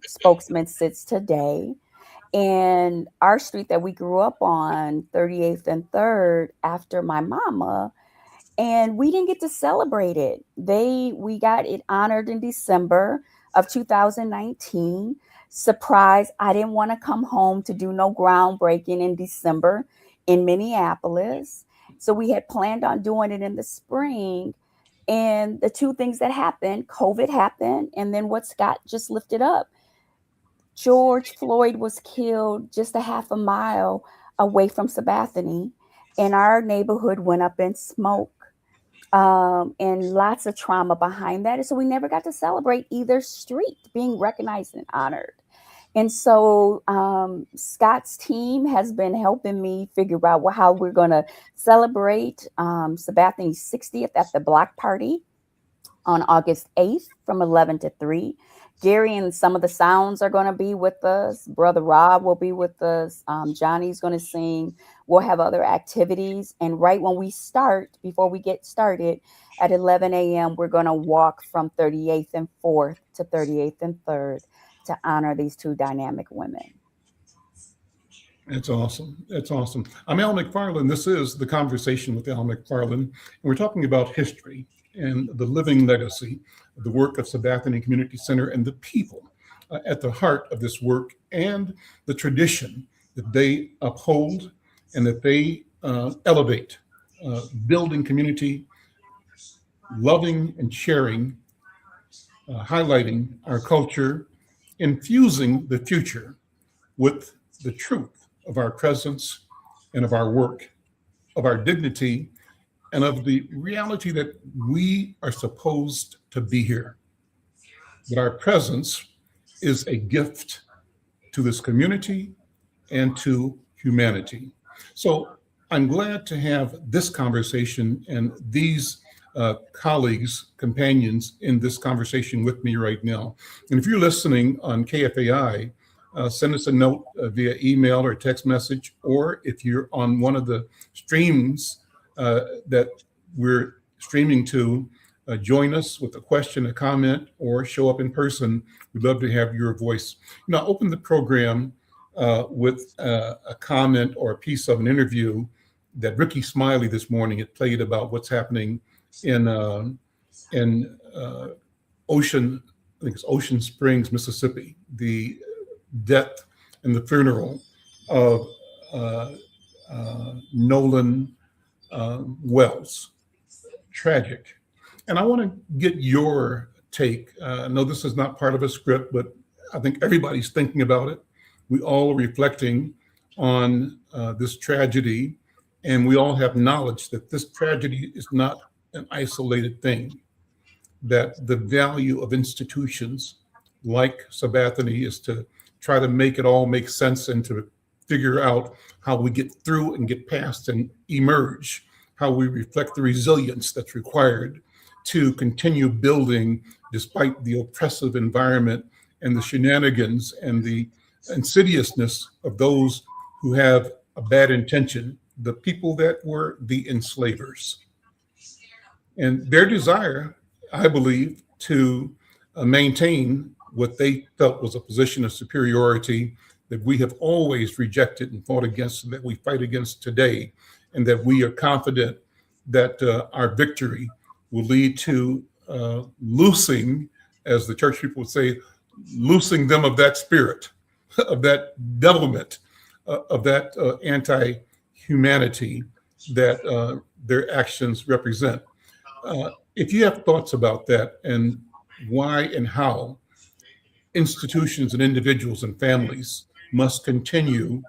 spokesman sits today. And our street that we grew up on, 38th and 3rd, after my mama, and we didn't get to celebrate it. We got it honored in December of 2019. Surprise, I didn't want to come home to do no groundbreaking in December in Minneapolis. So we had planned on doing it in the spring. And the two things that happened, COVID happened, and then what Scott just lifted up. George Floyd was killed just a half a mile away from Sabathani, and our neighborhood went up in smoke, and lots of trauma behind that. And so we never got to celebrate either street being recognized and honored. And so Scott's team has been helping me figure out how we're going to celebrate Sabathani's 60th at the block party on August 8th from 11 to 3. Gary and some of the sounds are going to be with us. Brother Rob will be with us. Johnny's going to sing. We'll have other activities. And right when we start, before we get started, at 11 a.m., we're going to walk from 38th and 4th to 38th and 3rd to honor these two dynamic women. That's awesome. That's awesome. I'm Al McFarlane. This is The Conversation with Al McFarlane. And we're talking about history and the living legacy of the work of Sabathani Community Center and the people at the heart of this work and the tradition that they uphold and that they elevate, building community, loving and sharing, highlighting our culture, infusing the future with the truth of our presence and of our work, of our dignity, and of the reality that we are supposed to be here. That our presence is a gift to this community and to humanity. So I'm glad to have this conversation and these colleagues, companions in this conversation with me right now. And if you're listening on KFAI, send us a note via email or text message, or if you're on one of the streams that we're streaming to, join us with a question, a comment, or show up in person. We'd love to have your voice. I open the program with a comment or a piece of an interview that Ricky Smiley this morning had played about what's happening in Ocean Springs, Mississippi, the death and the funeral of Nolan Wells. Tragic. And I want to get your take. I know this is not part of a script, but I think everybody's thinking about it. We all are reflecting on this tragedy, and we all have knowledge that this tragedy is not an isolated thing, that the value of institutions like Sabathani is to try to make it all make sense and to figure out how we get through and get past and emerge, how we reflect the resilience that's required to continue building despite the oppressive environment and the shenanigans and the insidiousness of those who have a bad intention, the people that were the enslavers. And their desire, I believe, to maintain what they felt was a position of superiority that we have always rejected and fought against, and that we fight against today, and that we are confident that our victory will lead to loosing, as the church people would say, loosing them of that spirit, of that devilment, of that anti-humanity that their actions represent. If you have thoughts about that and why and how institutions and individuals and families must continue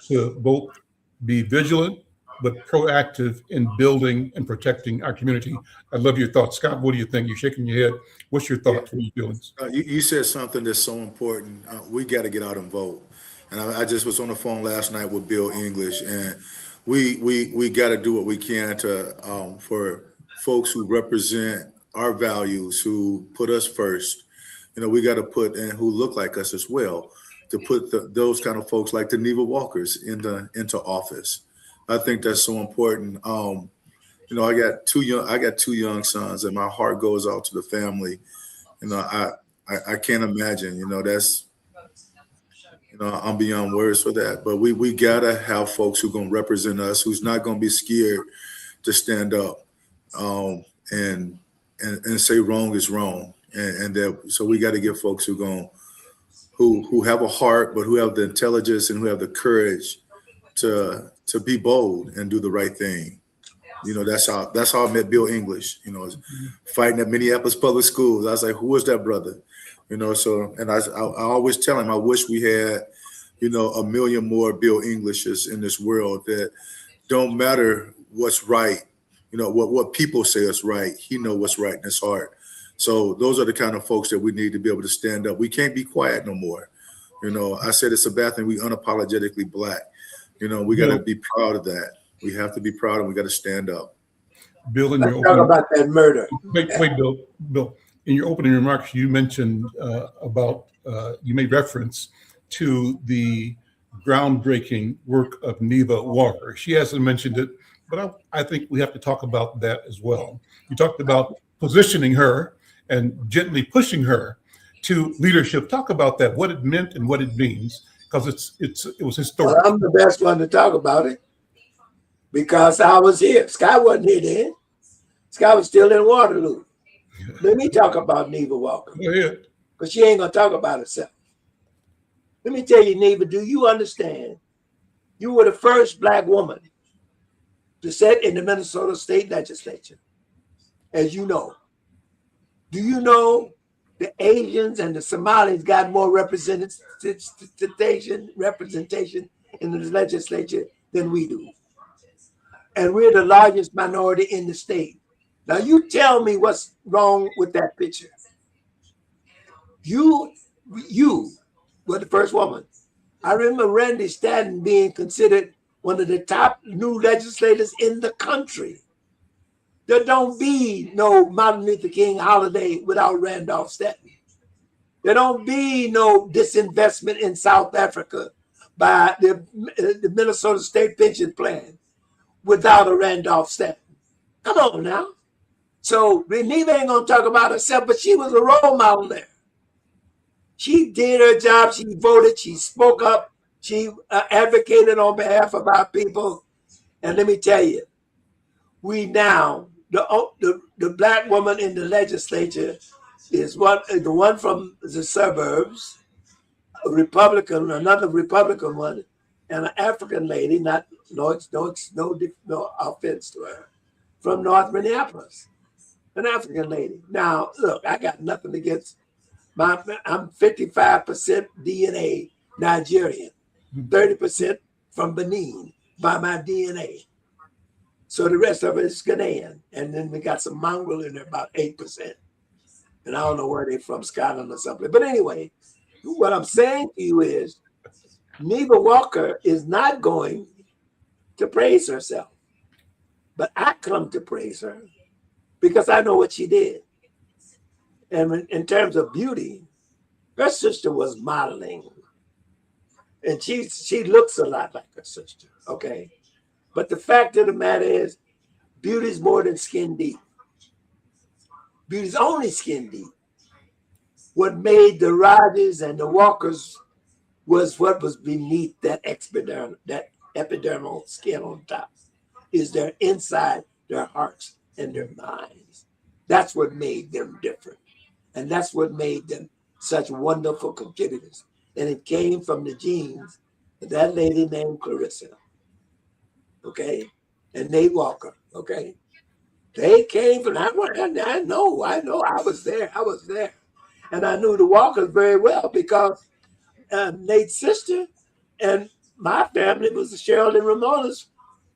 to both be vigilant but proactive in building and protecting our community. I'd love your thoughts. Scott, what do you think? You're shaking your head. What's your thoughts? What are your feelings? You said something that's so important. We got to get out and vote. And I just was on the phone last night with Bill English, and we got to do what we can to for folks who represent our values, who put us first. We got to put, and who look like us as well, to put those kind of folks like the Neva Walkers into office. I think that's so important. I got two young sons, and my heart goes out to the family. I can't imagine. That's. I'm beyond words for that. But we gotta have folks who gonna represent us, who's not gonna be scared to stand up and say wrong is wrong, and that. So we got to get folks who have a heart, but who have the intelligence and who have the courage to be bold and do the right thing. You know, that's how I met Bill English. You know, fighting at Minneapolis public schools. I was like, who is that brother? You know, so and I always tell him I wish we had, you know, a million more Bill Englishes in this world that don't matter what's right. You know, what people say is right. He know what's right in his heart. So those are the kind of folks that we need to be able to stand up. We can't be quiet no more. You know, I said it's a bad thing. We unapologetically Black. You know, we got to be proud of that. We have to be proud, and we got to stand up. Bill, in your Let's talk about that murder. wait, Bill. In your opening remarks, you mentioned you made reference to the groundbreaking work of Neva Walker. She hasn't mentioned it, but I think we have to talk about that as well. You talked about positioning her and gently pushing her to leadership. Talk about that, what it meant and what it means, because it was historic. Well, I'm the best one to talk about it because I was here. Scott wasn't here then. Scott was still in Waterloo. Let me talk about Neva Walker. Go ahead. Because she ain't going to talk about herself. Let me tell you, Neva, do you understand? You were the first Black woman to sit in the Minnesota State Legislature, as you know. Do you know the Asians and the Somalis got more representation in the legislature than we do? And we're the largest minority in the state. Now you tell me what's wrong with that picture. You were the first woman. I remember Randy Stanton being considered one of the top new legislators in the country. There don't be no Martin Luther King holiday without Randolph Stanton. There don't be no disinvestment in South Africa by the Minnesota State Pension Plan without a Randolph Stanton. Come on now. So Neva ain't gonna talk about herself, but she was a role model there. She did her job. She voted. She spoke up. She advocated on behalf of our people. And let me tell you, we now, the Black woman in the legislature is the one from the suburbs, a Republican, another Republican one, and an African lady, no offense to her, from North Minneapolis, an African lady. Now, look, I got nothing against I'm 55% DNA Nigerian, 30% from Benin by my DNA. So the rest of it is Ghanaian. And then we got some mongrel in there, about 8%. And I don't know where they're from, Scotland or something. But anyway, what I'm saying to you is Neva Walker is not going to praise herself. But I come to praise her because I know what she did. And in terms of beauty, her sister was modeling. And she looks a lot like her sister, okay? But the fact of the matter is, beauty's more than skin deep. Beauty's only skin deep. What made the Rogers and the Walkers was what was beneath that epidermal skin on top, is their inside, their hearts, and their minds. That's what made them different. And that's what made them such wonderful contributors. And it came from the genes of that lady named Clarissa, okay? And Nate Walker, okay? They came from, I know, I was there. And I knew the Walkers very well because Nate's sister and my family was Cheryl and Ramona's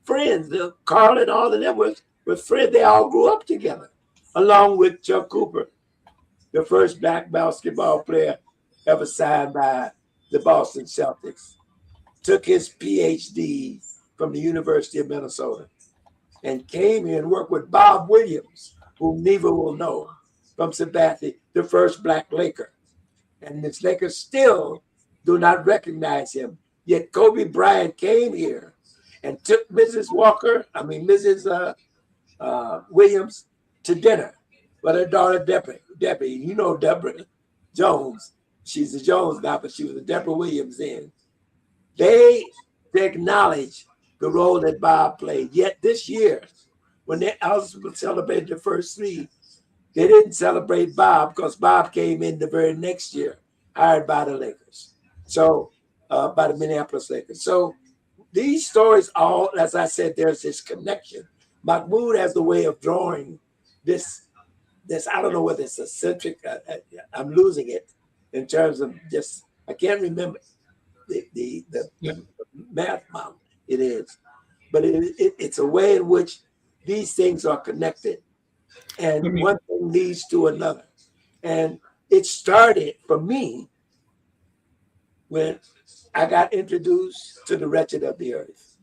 friends. Carl and all of them were friends. They all grew up together, along with Chuck Cooper, the first Black basketball player ever signed by the Boston Celtics. Took his PhD from the University of Minnesota and came here and worked with Bob Williams, whom Neva will know, from Sabathie, the first Black Laker. And the Lakers still do not recognize him. Yet Kobe Bryant came here and took Mrs. Williams to dinner with her daughter, Debbie. You know Deborah Jones. She's a Jones now, but she was a Deborah Williams then. They acknowledge the role that Bob played. Yet this year, when they also celebrated the first three, they didn't celebrate Bob because Bob came in the very next year, hired by the Lakers. So, by the Minneapolis Lakers. So these stories all, as I said, there's this connection Mahmoud has the way of drawing this. I don't know whether it's eccentric. I'm losing it in terms of just. I can't remember the math model it is, but it's a way in which these things are connected, and one thing leads to another. And it started for me when I got introduced to the wretched of the earth.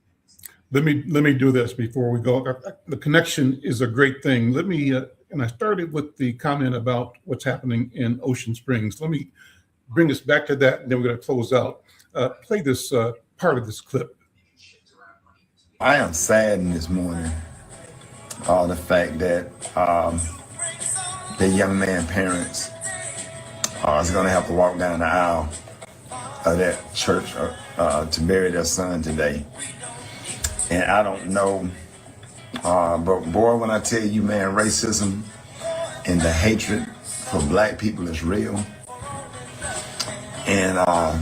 Let me do this before we go. The connection is a great thing. Let me, and I started with the comment about what's happening in Ocean Springs. Let me bring us back to that, and then we're going to close out. Play this part of this clip. I am saddened this morning. The fact that the young man parents is going to have to walk down the aisle of that church to bury their son today. And I don't know, but boy, when I tell you, man, racism and the hatred for black people is real. And I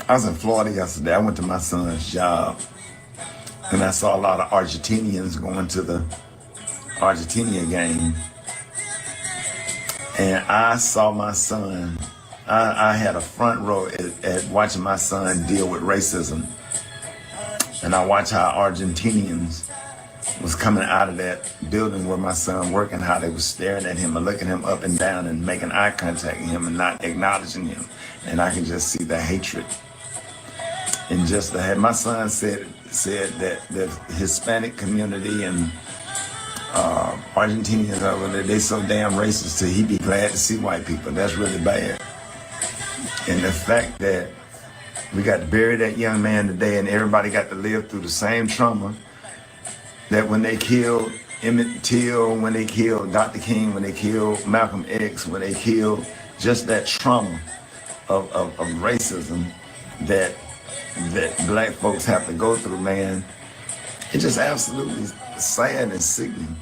was in Florida yesterday. I went to my son's job, and I saw a lot of Argentinians going to the Argentina game. And I saw my son, I had a front row at watching my son deal with racism. And I watched how Argentinians was coming out of that building where my son worked, and how they was staring at him and looking him up and down and making eye contact with him and not acknowledging him. And I could just see the hatred. And just my son said that the Hispanic community and Argentinians over there, they so damn racist till he'd be glad to see white people. That's really bad. And the fact that we got to bury that young man today, and everybody got to live through the same trauma that when they killed Emmett Till, when they killed Dr. King, when they killed Malcolm X, when they killed just that trauma of racism that black folks have to go through, man. It's just absolutely sad and sickening.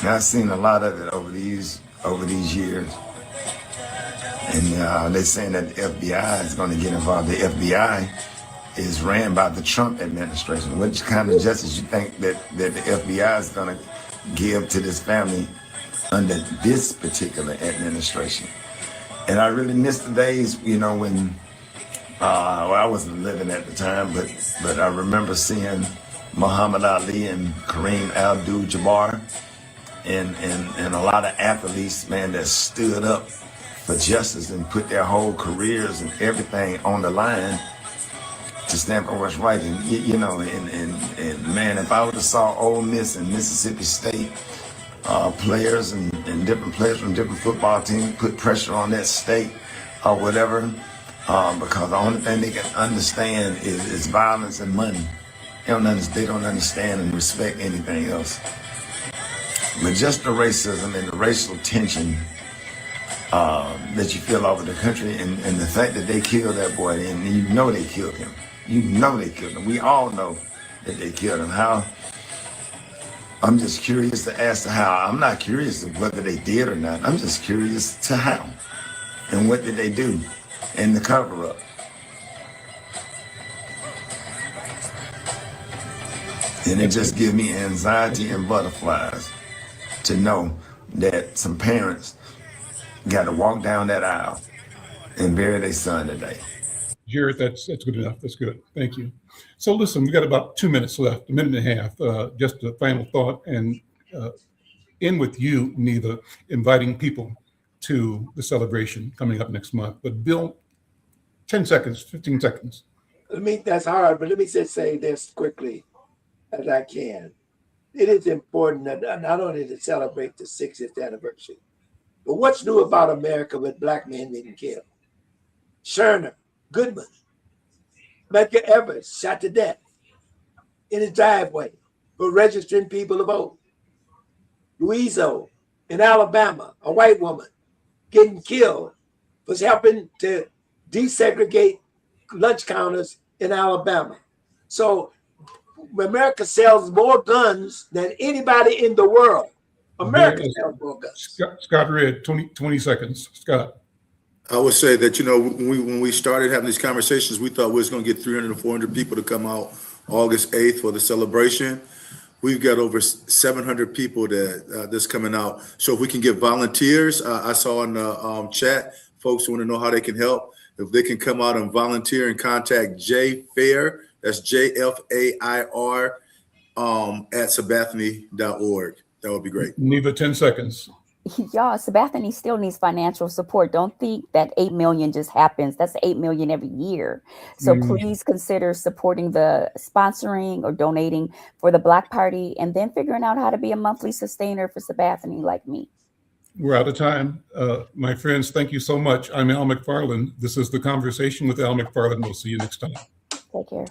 And I've seen a lot of it over these years. And they're saying that the FBI is going to get involved. The FBI is ran by the Trump administration. Which kind of justice you think that the FBI is going to give to this family under this particular administration? And I really miss the days, when, I wasn't living at the time, but I remember seeing Muhammad Ali and Kareem Abdul-Jabbar and a lot of athletes, man, that stood up for justice and put their whole careers and everything on the line to stand for what's right. And and man, if I would have saw Ole Miss and Mississippi State players and different players from different football teams put pressure on that state or whatever, because the only thing they can understand is violence and money. They don't understand and respect anything else. But just the racism and the racial tension that you feel over the country, and the fact that they killed that boy, and they killed him. They killed him. We all know that they killed him. How? I'm just curious as to how. I'm not curious of whether they did or not. I'm just curious to how. And what did they do in the cover-up? And it just gives me anxiety and butterflies to know that some parents got to walk down that aisle and bury their son today. Jared, that's good enough. That's good. Thank you. So listen, we got about 2 minutes left, a minute and a half. Just a final thought, and in with you, Neva, inviting people to the celebration coming up next month. But Bill, 10 seconds, 15 seconds. That's hard, but let me just say this quickly as I can. It is important that not only to celebrate the 60th anniversary, but what's new about America with black men being killed? Sherner, Goodman, Medgar Evers shot to death in his driveway for registering people to vote. Louisa in Alabama, a white woman getting killed for helping to desegregate lunch counters in Alabama. So America sells more guns than anybody in the world. America sells more guns. Scott Red, 20 seconds. Scott. I would say that, when we started having these conversations, we thought we was going to get 300 or 400 people to come out August 8th for the celebration. We've got over 700 people that's coming out. So if we can get volunteers, I saw in the chat, folks want to know how they can help. If they can come out and volunteer and contact J Fair, that's JFAIR, at sabathany.org. That would be great. Neva, 10 seconds. Y'all, Sabathany still needs financial support. Don't think that 8 million just happens. That's 8 million every year. So please consider supporting the sponsoring or donating for the Block Party, and then figuring out how to be a monthly sustainer for Sabathany like me. We're out of time. My friends, thank you so much. I'm Al McFarlane. This is The Conversation with Al McFarlane. We'll see you next time. Take care.